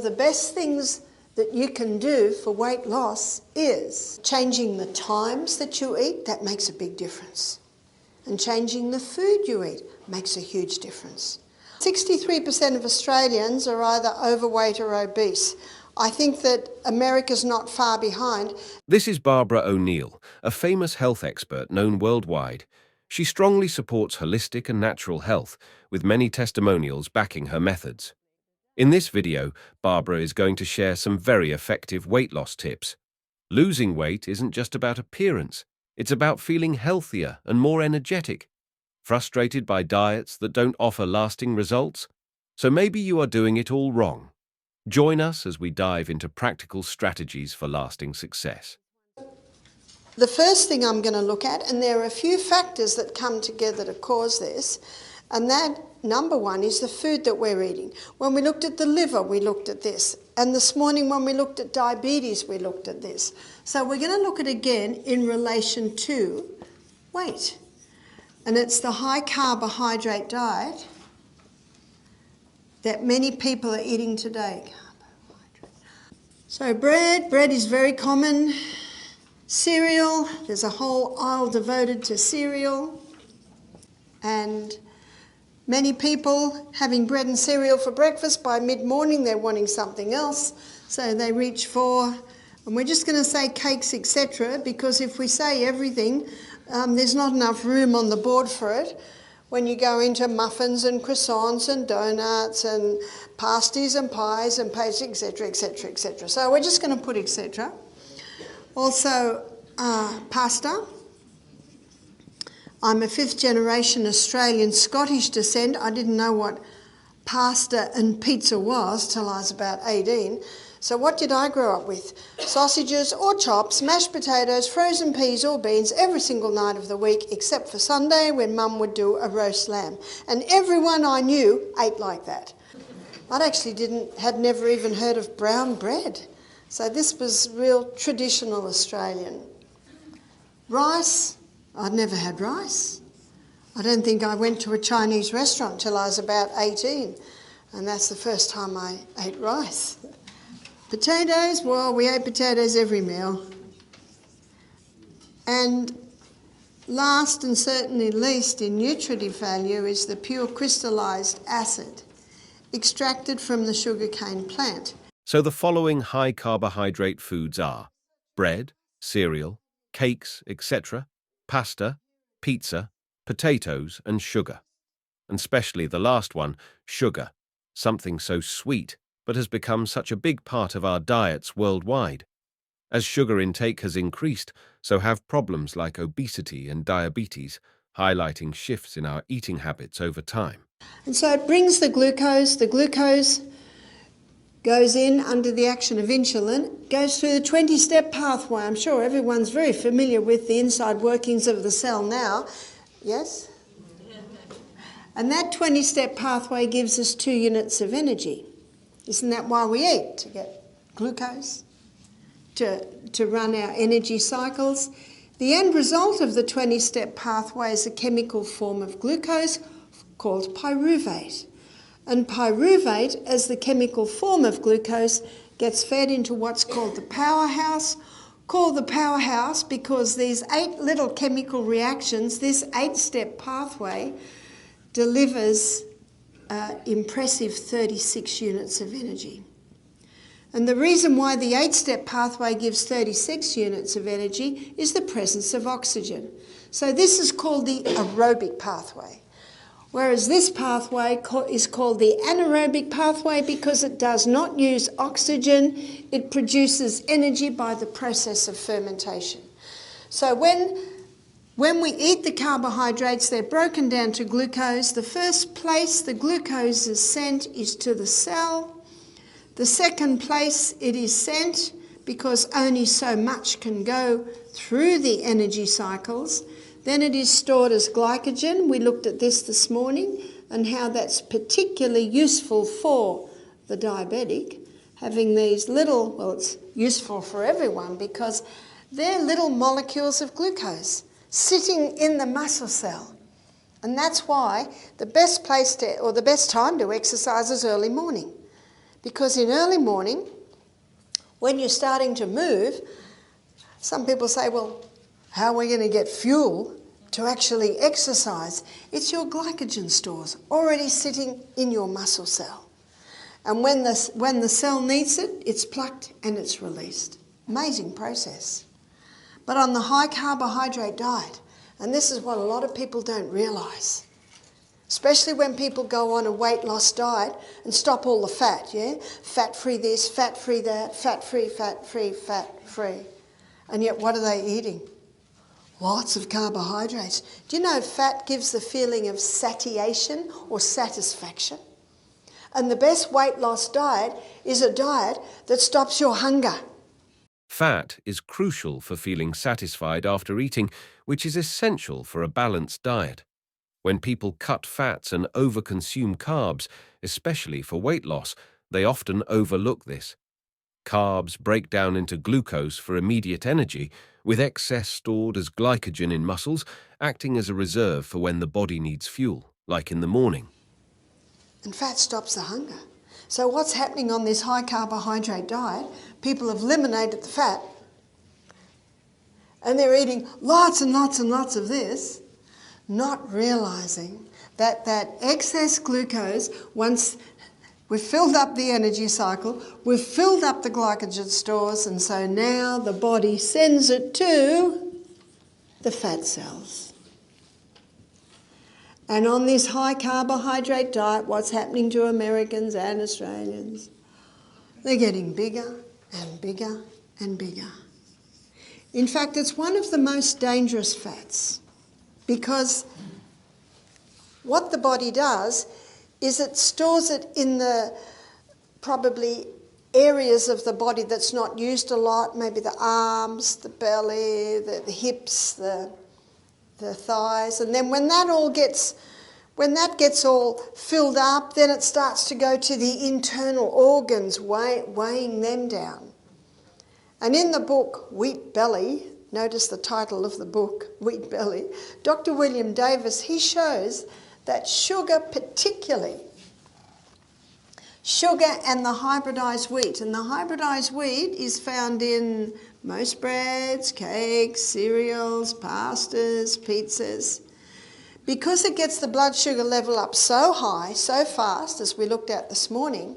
The best things that you can do for weight loss is changing the times that you eat. That makes a big difference. And changing the food you eat makes a huge difference. 63% of Australians are either overweight or obese. I think that America's not far behind. This is Barbara O'Neill, a famous health expert known worldwide. She strongly supports holistic and natural health, with many testimonials backing her methods. In this video, Barbara is going to share some very effective weight loss tips. Losing weight isn't just about appearance, it's about feeling healthier and more energetic. Frustrated by diets that don't offer lasting results? So maybe you are doing it all wrong. Join us as we dive into practical strategies for lasting success. The first thing I'm going to look at, and there are a few factors that come together to cause this, and that number one is the food that we're eating. When we looked at the liver, we looked at this. And this morning when we looked at diabetes, we looked at this. So we're going to look at it again in relation to weight. And it's the high carbohydrate diet that many people are eating today. So bread is very common. Cereal, there's a whole aisle devoted to cereal. And many people having bread and cereal for breakfast, by mid-morning they're wanting something else, so they reach for, and we're just going to say cakes, etc., because if we say everything, there's not enough room on the board for it. When you go into muffins and croissants and donuts and pasties and pies and pastry, etc., etc., etc. So we're just going to put etc. Also, pasta. I'm a fifth generation Australian Scottish descent. I didn't know what pasta and pizza was till I was about 18. So what did I grow up with? Sausages or chops, mashed potatoes, frozen peas or beans every single night of the week, except for Sunday when Mum would do a roast lamb. And everyone I knew ate like that. I actually had never even heard of brown bread. So this was real traditional Australian. Rice. I'd never had rice. I don't think I went to a Chinese restaurant till I was about 18, and that's the first time I ate rice. Potatoes, well, we ate potatoes every meal. And last and certainly least in nutritive value is the pure crystallized acid extracted from the sugarcane plant. So the following high carbohydrate foods are bread, cereal, cakes, etc., pasta, pizza, potatoes and sugar. And especially the last one, sugar, something so sweet but has become such a big part of our diets worldwide. As sugar intake has increased, so have problems like obesity and diabetes, highlighting shifts in our eating habits over time. And so it brings the glucose. The glucose goes in under the action of insulin, goes through the 20-step pathway. I'm sure everyone's very familiar with the inside workings of the cell now. Yes? And that 20-step pathway gives us 2 units of energy. Isn't that why we eat? To get glucose, to run our energy cycles. The end result of the 20-step pathway is a chemical form of glucose called pyruvate. And pyruvate, as the chemical form of glucose, gets fed into what's called the powerhouse, called the powerhouse because these 8 little chemical reactions, this 8-step pathway, delivers impressive 36 units of energy. And the reason why the 8-step pathway gives 36 units of energy is the presence of oxygen. So this is called the aerobic pathway. Whereas this pathway is called the anaerobic pathway because it does not use oxygen. It produces energy by the process of fermentation. So when we eat the carbohydrates, they're broken down to glucose. The first place the glucose is sent is to the cell. The second place it is sent, because only so much can go through the energy cycles, then it is stored as glycogen. We looked at this morning and how that's particularly useful for the diabetic, having these little, well, it's useful for everyone because they're little molecules of glucose sitting in the muscle cell. And that's why the best place to, or the best time to exercise is early morning, Because in early morning, when you're starting to move, some people say, well, how are we going to get fuel to actually exercise? It's your glycogen stores already sitting in your muscle cell. And when the cell needs it, it's plucked and it's released. Amazing process. But on the high carbohydrate diet, and this is what a lot of people don't realise, especially when people go on a weight loss diet and stop all the fat, yeah? Fat-free this, fat-free that, fat-free, fat-free, fat-free. And yet what are they eating? Lots of carbohydrates. Do you know fat gives the feeling of satiation or satisfaction? And the best weight loss diet is a diet that stops your hunger. Fat is crucial for feeling satisfied after eating, which is essential for a balanced diet. When people cut fats and overconsume carbs, especially for weight loss, they often overlook this. Carbs break down into glucose for immediate energy, with excess stored as glycogen in muscles, acting as a reserve for when the body needs fuel, like in the morning. And fat stops the hunger. So what's happening on this high carbohydrate diet? People have eliminated the fat and they're eating lots and lots and lots of this, not realising that that excess glucose, once we've filled up the energy cycle, we've filled up the glycogen stores, and so now the body sends it to the fat cells. And on this high carbohydrate diet, what's happening to Americans and Australians? They're getting bigger and bigger and bigger. In fact, it's one of the most dangerous fats because what the body does is it stores it in the probably areas of the body that's not used a lot, maybe the arms, the belly, the hips, the thighs, and then when that gets all filled up, then it starts to go to the internal organs, weighing them down. And in the book Wheat Belly, notice the title of the book, Wheat Belly, Dr. William Davis, he shows that sugar particularly, sugar and the hybridised wheat, and the hybridised wheat is found in most breads, cakes, cereals, pastas, pizzas. Because it gets the blood sugar level up so high, so fast, as we looked at this morning,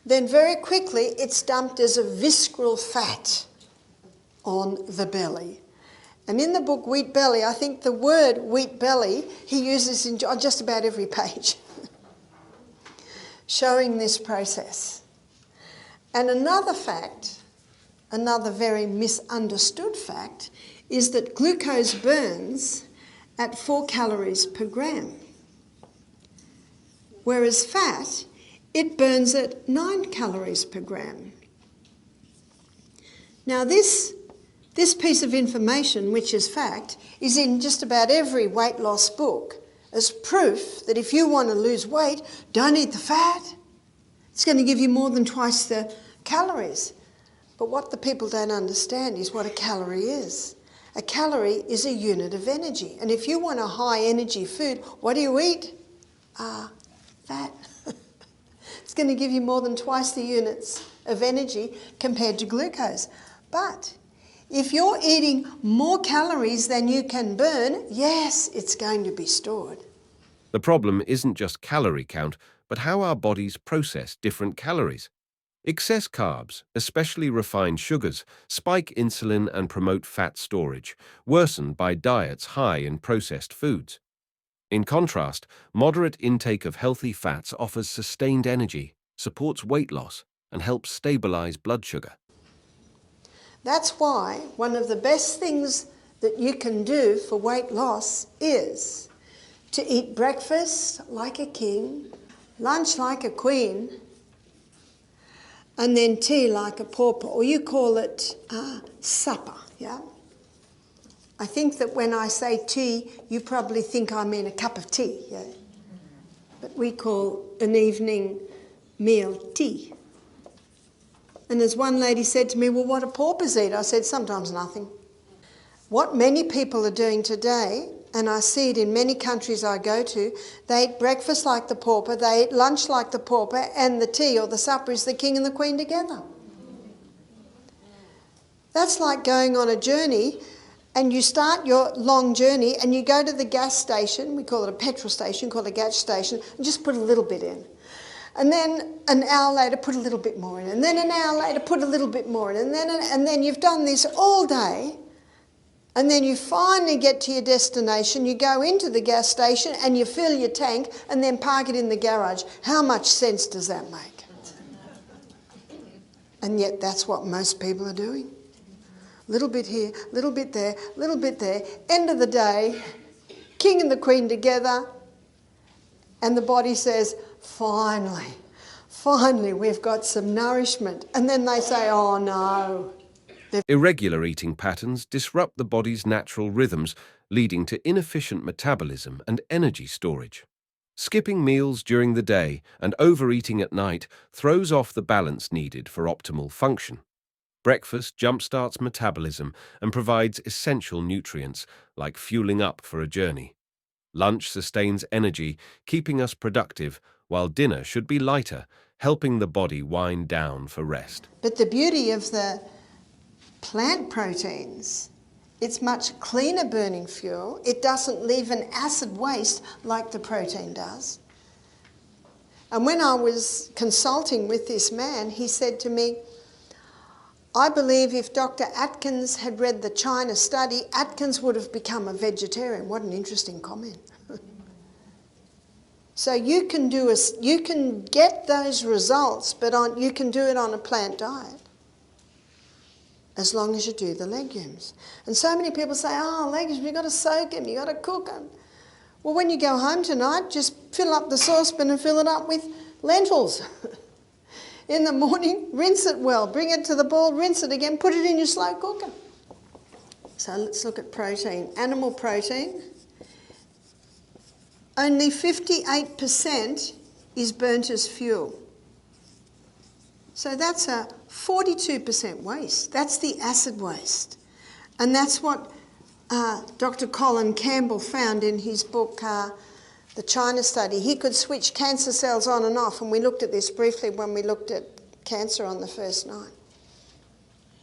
then very quickly it's dumped as a visceral fat on the belly. And in the book Wheat Belly, I think the word wheat belly he uses on just about every page, showing this process. And another fact, another very misunderstood fact, is that glucose burns at 4 calories per gram, whereas fat, it burns at 9 calories per gram. Now this piece of information, which is fact, is in just about every weight loss book as proof that if you want to lose weight, don't eat the fat. It's going to give you more than twice the calories. But what the people don't understand is what a calorie is. A calorie is a unit of energy. And if you want a high energy food, what do you eat? Fat. It's going to give you more than twice the units of energy compared to glucose. But if you're eating more calories than you can burn, yes, it's going to be stored. The problem isn't just calorie count, but how our bodies process different calories. Excess carbs, especially refined sugars, spike insulin and promote fat storage, worsened by diets high in processed foods. In contrast, moderate intake of healthy fats offers sustained energy, supports weight loss, and helps stabilize blood sugar. That's why one of the best things that you can do for weight loss is to eat breakfast like a king, lunch like a queen, and then tea like a pauper, or you call it supper, yeah? I think that when I say tea, you probably think I mean a cup of tea, yeah? But we call an evening meal tea. And as one lady said to me, well, what do paupers eat? I said, sometimes nothing. What many people are doing today and I see it in many countries I go to. They eat breakfast like the pauper, they eat lunch like the pauper, and the tea or the supper is the king and the queen together. That's like going on a journey, and you start your long journey and you go to the gas station, we call it a petrol station, call it a gas station, and just put a little bit in. And then an hour later put a little bit more in, and then an hour later put a little bit more in, and then you've done this all day, and then you finally get to your destination, you go into the gas station and you fill your tank and then park it in the garage. How much sense does that make? And yet that's what most people are doing. Little bit here, little bit there, little bit there. End of the day, king and the queen together, and the body says, finally, we've got some nourishment. And then they say, oh no. Irregular eating patterns disrupt the body's natural rhythms, leading to inefficient metabolism and energy storage. Skipping meals during the day and overeating at night throws off the balance needed for optimal function. Breakfast jumpstarts metabolism and provides essential nutrients, like fueling up for a journey. Lunch sustains energy, keeping us productive, while dinner should be lighter, helping the body wind down for rest. But the beauty of the plant proteins, it's much cleaner burning fuel. It doesn't leave an acid waste like the protein does. And when I was consulting with this man, he said to me, I believe if Dr. Atkins had read the China study, Atkins would have become a vegetarian. What an interesting comment. So you can get those results, but you can do it on a plant diet, as long as you do the legumes. And so many people say, oh, legumes, you've got to soak them, you've got to cook them. Well, when you go home tonight, just fill up the saucepan and fill it up with lentils. In the morning, rinse it well, bring it to the boil, rinse it again, put it in your slow cooker. So let's look at protein. Animal protein, only 58% is burnt as fuel. So that's a 42% waste. That's the acid waste. And that's what Dr. Colin Campbell found in his book, The China Study. He could switch cancer cells on and off, and we looked at this briefly when we looked at cancer on the first night,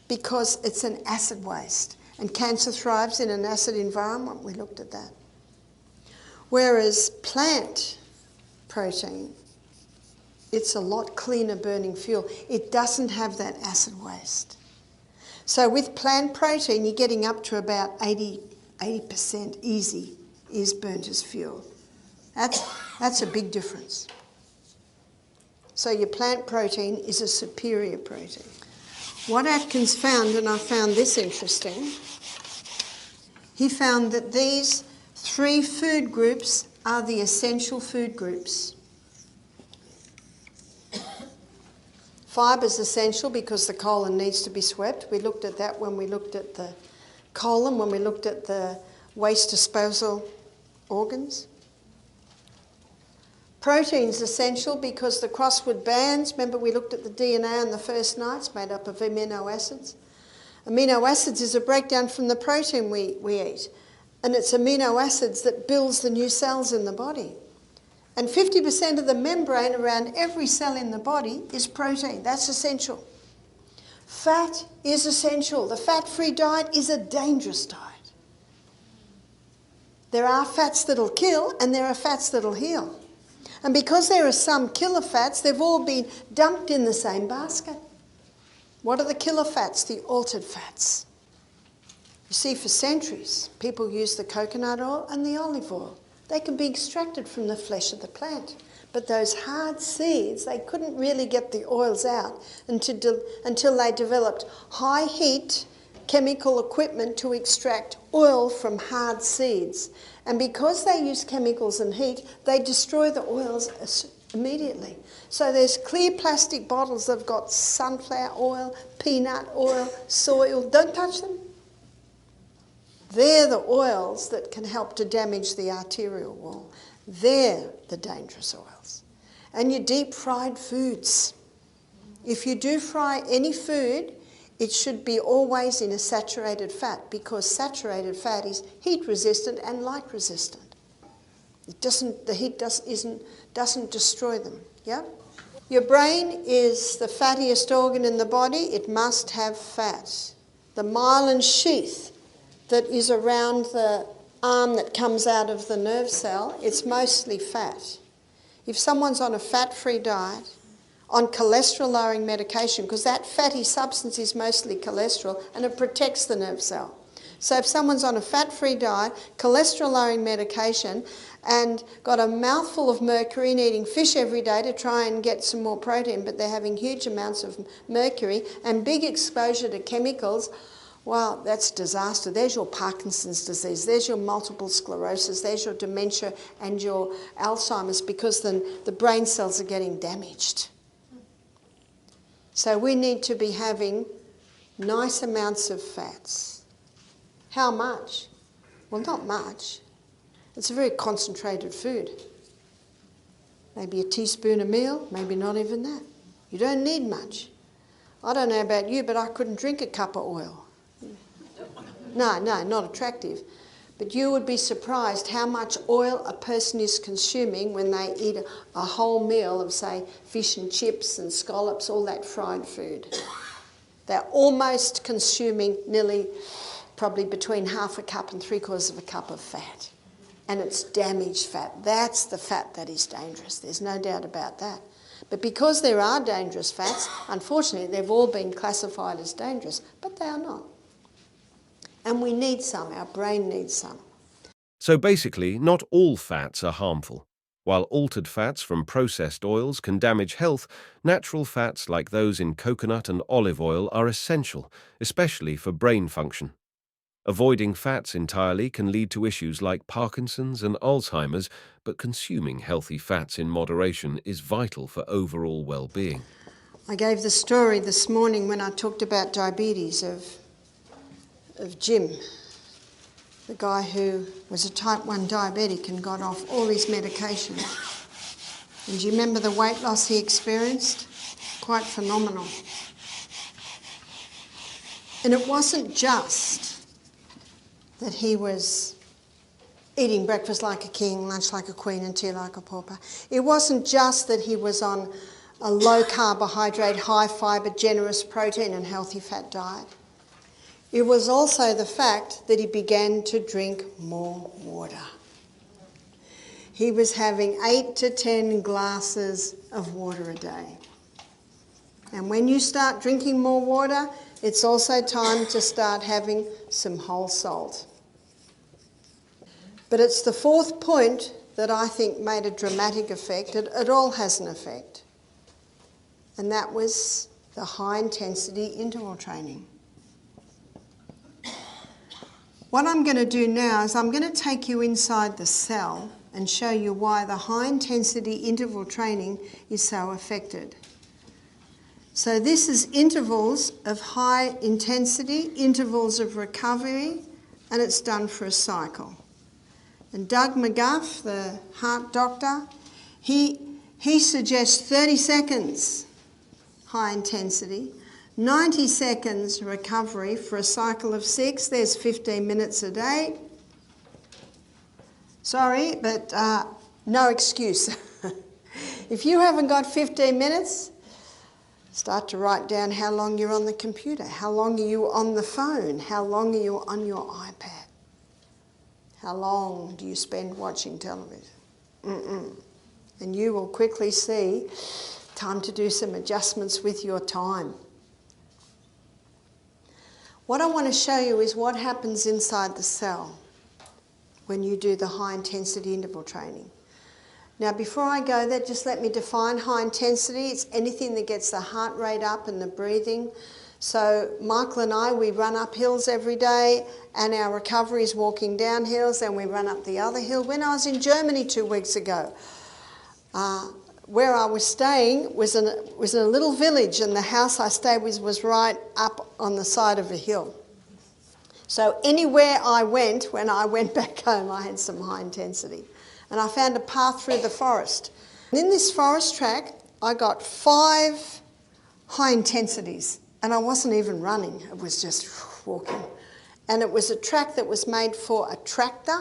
because it's an acid waste, and cancer thrives in an acid environment. We looked at that. Whereas plant protein, it's a lot cleaner burning fuel. It doesn't have that acid waste. So with plant protein, you're getting up to about 80% easy is burnt as fuel. That's a big difference. So your plant protein is a superior protein. What Atkins found, and I found this interesting, he found that these 3 food groups are the essential food groups. Fibre is essential because the colon needs to be swept. We looked at that when we looked at the colon, when we looked at the waste disposal organs. Protein is essential because the crossword bands, remember we looked at the DNA on the first night, it's made up of amino acids. Amino acids is a breakdown from the protein we eat, and it's amino acids that builds the new cells in the body. And 50% of the membrane around every cell in the body is protein. That's essential. Fat is essential. The fat-free diet is a dangerous diet. There are fats that'll kill and there are fats that'll heal. And because there are some killer fats, they've all been dumped in the same basket. What are the killer fats? The altered fats. You see, for centuries, people used the coconut oil and the olive oil. They can be extracted from the flesh of the plant. But those hard seeds, they couldn't really get the oils out until they developed high heat chemical equipment to extract oil from hard seeds. And because they use chemicals and heat, they destroy the oils immediately. So there's clear plastic bottles that have got sunflower oil, peanut oil, soy oil. Don't touch them. They're the oils that can help to damage the arterial wall. They're the dangerous oils. And your deep fried foods. If you do fry any food, it should be always in a saturated fat, because saturated fat is heat resistant and light resistant. The heat doesn't destroy them. Yeah? Your brain is the fattiest organ in the body. It must have fat. The myelin sheath that is around the arm that comes out of the nerve cell, it's mostly fat. If someone's on a fat-free diet, on cholesterol-lowering medication, because that fatty substance is mostly cholesterol and it protects the nerve cell. So if someone's on a fat-free diet, cholesterol-lowering medication, and got a mouthful of mercury and eating fish every day to try and get some more protein, but they're having huge amounts of mercury and big exposure to chemicals, well, that's disaster. There's your Parkinson's disease, there's your multiple sclerosis, there's your dementia and your Alzheimer's, because then the brain cells are getting damaged. So we need to be having nice amounts of fats. How much? Well, not much. It's a very concentrated food. Maybe a teaspoon a meal, maybe not even that. You don't need much. I don't know about you, but I couldn't drink a cup of oil. No, not attractive. But you would be surprised how much oil a person is consuming when they eat a whole meal of, say, fish and chips and scallops, all that fried food. They're almost consuming nearly, probably between half a cup and 3/4 of a cup of fat. And it's damaged fat. That's the fat that is dangerous. There's no doubt about that. But because there are dangerous fats, unfortunately, they've all been classified as dangerous, but they are not. And we need some. Our brain needs some. So basically, not all fats are harmful. While altered fats from processed oils can damage health, natural fats like those in coconut and olive oil are essential, especially for brain function. Avoiding fats entirely can lead to issues like Parkinson's and Alzheimer's, but consuming healthy fats in moderation is vital for overall well-being. I gave the story this morning when I talked about diabetes of Jim, the guy who was a type 1 diabetic and got off all his medication. And do you remember the weight loss he experienced? Quite phenomenal. And it wasn't just that he was eating breakfast like a king, lunch like a queen and tea like a pauper. It wasn't just that he was on a low carbohydrate, high fibre, generous protein and healthy fat diet. It was also the fact that he began to drink more water. He was having 8 to 10 glasses of water a day. And when you start drinking more water, it's also time to start having some whole salt. But it's the fourth point that I think made a dramatic effect. It all has an effect. And that was the high intensity interval training. What I'm going to do now is I'm going to take you inside the cell and show you why the high intensity interval training is so affected. So this is intervals of high intensity, intervals of recovery, and it's done for a cycle. And Doug McGuff, the heart doctor, he suggests 30 seconds high intensity, 90 seconds recovery for a cycle of 6. There's 15 minutes a day. Sorry, but no excuse. If you haven't got 15 minutes, start to write down how long you're on the computer, how long are you on the phone, how long are you on your iPad, how long do you spend watching television. And you will quickly see time to do some adjustments with your time. What I want to show you is what happens inside the cell when you do the high intensity interval training. Now before I go there, just let me define high intensity. It's anything that gets the heart rate up and the breathing. So Michael and I, we run up hills every day and our recovery is walking down hills and we run up the other hill. When I was in Germany 2 weeks ago, where I was staying was in a little village, and the house I stayed with was right up on the side of a hill. So anywhere I went, when I went back home, I had some high intensity. And I found a path through the forest. And in this forest track, I got 5 high intensities And I wasn't even running, it was just walking. And it was a track that was made for a tractor,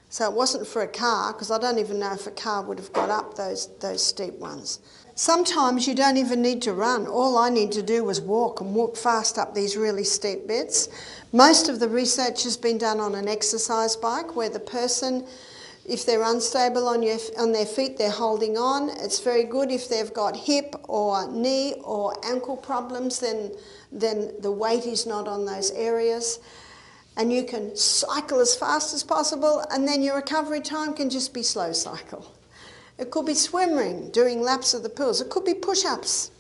so it wasn't for a car, because I don't even know if a car would have got up those steep ones. Sometimes you don't even need to run. All I need to do was walk and walk fast up these really steep bits. Most of the research has been done on an exercise bike where the person, if they're unstable on their feet, they're holding on. It's very good if they've got hip or knee or ankle problems, then the weight is not on those areas. And you can cycle as fast as possible, and then your recovery time can just be slow cycle. It could be swimming, doing laps of the pools. It could be push-ups.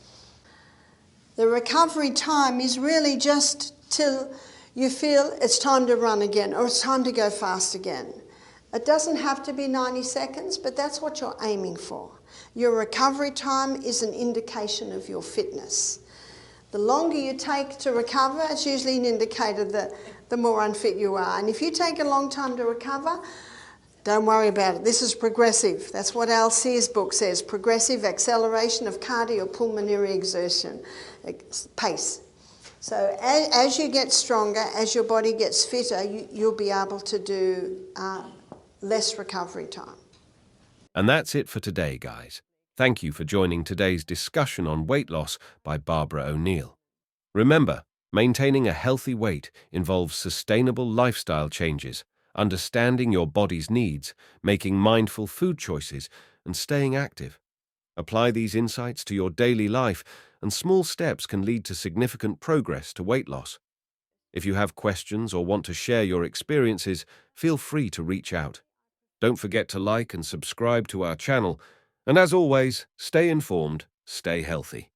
The recovery time is really just till you feel it's time to run again or it's time to go fast again. It doesn't have to be 90 seconds, but that's what you're aiming for. Your recovery time is an indication of your fitness. The longer you take to recover, it's usually an indicator that the more unfit you are. And if you take a long time to recover, don't worry about it. This is progressive. That's what Al Sear's book says, progressive acceleration of cardiopulmonary exertion, pace. So as you get stronger, as your body gets fitter, you'll be able to do less recovery time. And that's it for today, guys. Thank you for joining today's discussion on weight loss by Barbara O'Neill. Remember, maintaining a healthy weight involves sustainable lifestyle changes, understanding your body's needs, making mindful food choices, and staying active. Apply these insights to your daily life, and small steps can lead to significant progress to weight loss. If you have questions or want to share your experiences, feel free to reach out. Don't forget to like and subscribe to our channel, and as always, stay informed, stay healthy.